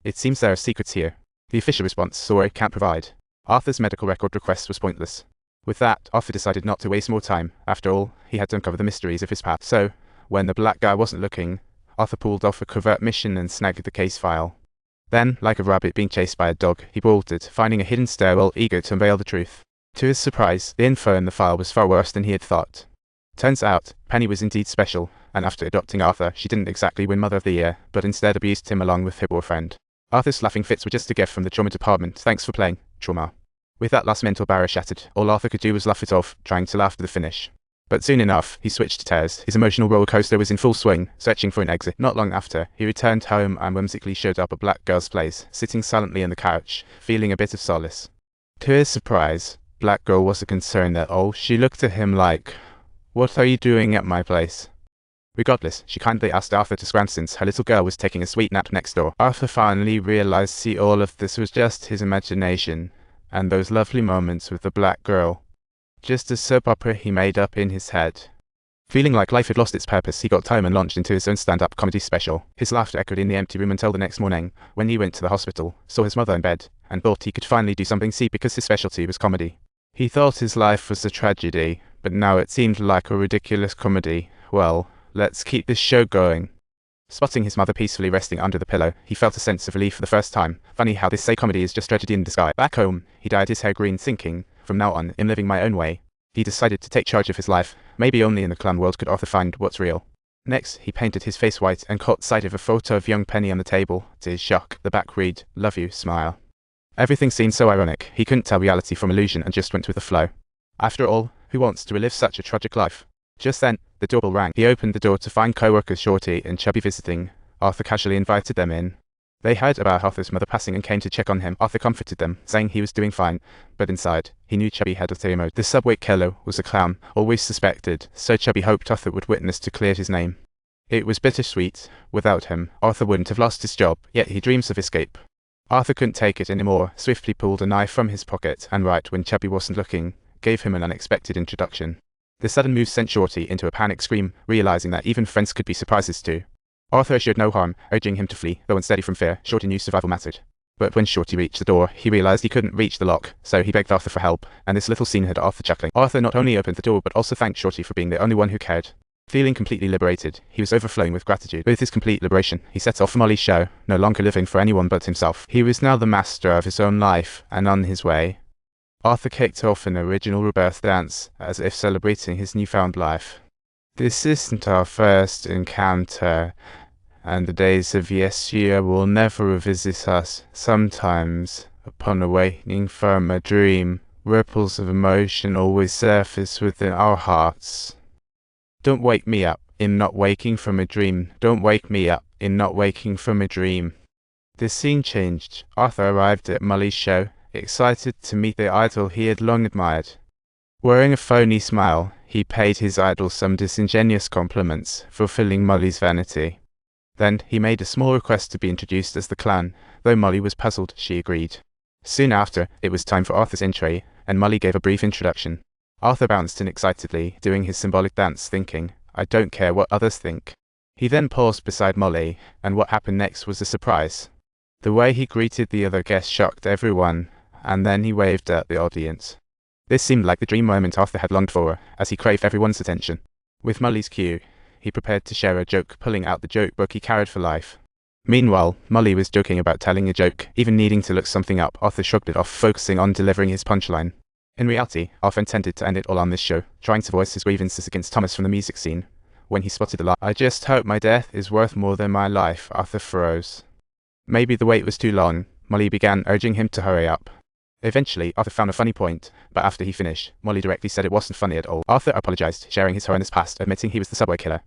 It seems there are secrets here. The official response, sorry, can't provide. Arthur's medical record request was pointless. With that, Arthur decided not to waste more time. After all, he had to uncover the mysteries of his past. So, when the black guy wasn't looking, Arthur pulled off a covert mission and snagged the case file. Then, like a rabbit being chased by a dog, he bolted, finding a hidden stairwell, eager to unveil the truth. To his surprise, the info in the file was far worse than he had thought. Turns out, Penny was indeed special, and after adopting Arthur, she didn't exactly win Mother of the Year, but instead abused him along with her boyfriend. Arthur's laughing fits were just a gift from the trauma department. Thanks for playing, trauma. With that last mental barrier shattered, all Arthur could do was laugh it off, trying to laugh to the finish. But soon enough, he switched to tears. His emotional roller coaster was in full swing, searching for an exit. Not long after, he returned home and whimsically showed up at Black Girl's place, sitting silently on the couch, feeling a bit of solace. To his surprise, Black Girl wasn't concerned at all. She looked at him like, "What are you doing at my place?" Regardless, she kindly asked Arthur to scram since her little girl was taking a sweet nap next door. Arthur finally realized all of this was just his imagination, and those lovely moments with the black girl. Just a soap opera he made up in his head. Feeling like life had lost its purpose, he got home and launched into his own stand-up comedy special. His laughter echoed in the empty room until the next morning, when he went to the hospital, saw his mother in bed, and thought he could finally do something because his specialty was comedy. He thought his life was a tragedy, but now it seemed like a ridiculous comedy. Well, let's keep this show going. Spotting his mother peacefully resting under the pillow, he felt a sense of relief for the first time. Funny how this comedy is just tragedy in disguise. Back home, he dyed his hair green, thinking, from now on, I'm living my own way. He decided to take charge of his life. Maybe only in the clown world could Arthur find what's real. Next, he painted his face white and caught sight of a photo of young Penny on the table. To his shock, the back read, "Love you, smile." Everything seemed so ironic, he couldn't tell reality from illusion and just went with the flow. After all, who wants to relive such a tragic life? Just then, the doorbell rang. He opened the door to find co-workers Shorty and Chubby visiting. Arthur casually invited them in. They heard about Arthur's mother passing and came to check on him. Arthur comforted them, saying he was doing fine, but inside, he knew Chubby had ulterior motive. The subway killer was a clown, always suspected, so Chubby hoped Arthur would witness to clear his name. It was bittersweet. Without him, Arthur wouldn't have lost his job, yet he dreams of escape. Arthur couldn't take it anymore, swiftly pulled a knife from his pocket, and right when Chubby wasn't looking, gave him an unexpected introduction. The sudden move sent Shorty into a panic scream, realizing that even friends could be surprises too. Arthur showed no harm, urging him to flee, though unsteady from fear, Shorty knew survival mattered. But when Shorty reached the door, he realized he couldn't reach the lock, so he begged Arthur for help, and this little scene had Arthur chuckling. Arthur not only opened the door but also thanked Shorty for being the only one who cared. Feeling completely liberated, he was overflowing with gratitude. With his complete liberation, he set off for Molly's show, no longer living for anyone but himself. He was now the master of his own life, and on his way. Arthur kicked off an original rebirth dance, as if celebrating his newfound life. This isn't our first encounter, and the days of yesteryear will never revisit us. Sometimes, upon awakening from a dream, ripples of emotion always surface within our hearts. Don't wake me up, I'm not waking from a dream. Don't wake me up, I'm not waking from a dream. The scene changed. Arthur arrived at Molly's show, excited to meet the idol he had long admired. Wearing a phony smile, he paid his idol some disingenuous compliments, fulfilling Molly's vanity. Then he made a small request to be introduced as the clown. Though Molly was puzzled, she agreed. Soon after, it was time for Arthur's entry, and Molly gave a brief introduction. Arthur bounced in excitedly, doing his symbolic dance, thinking, I don't care what others think. He then paused beside Molly, and what happened next was a surprise. The way he greeted the other guests shocked everyone, and then he waved at the audience. This seemed like the dream moment Arthur had longed for, as he craved everyone's attention. With Molly's cue, he prepared to share a joke, pulling out the joke book he carried for life. Meanwhile, Molly was joking about telling a joke, even needing to look something up. Arthur shrugged it off, focusing on delivering his punchline. In reality, Arthur intended to end it all on this show, trying to voice his grievances against Thomas from the music scene. When he spotted the line, I just hope my death is worth more than my life, Arthur froze. Maybe the wait was too long. Molly began urging him to hurry up. Eventually, Arthur found a funny point, but after he finished, Molly directly said it wasn't funny at all. Arthur apologized, sharing his horrendous past, admitting he was the subway killer.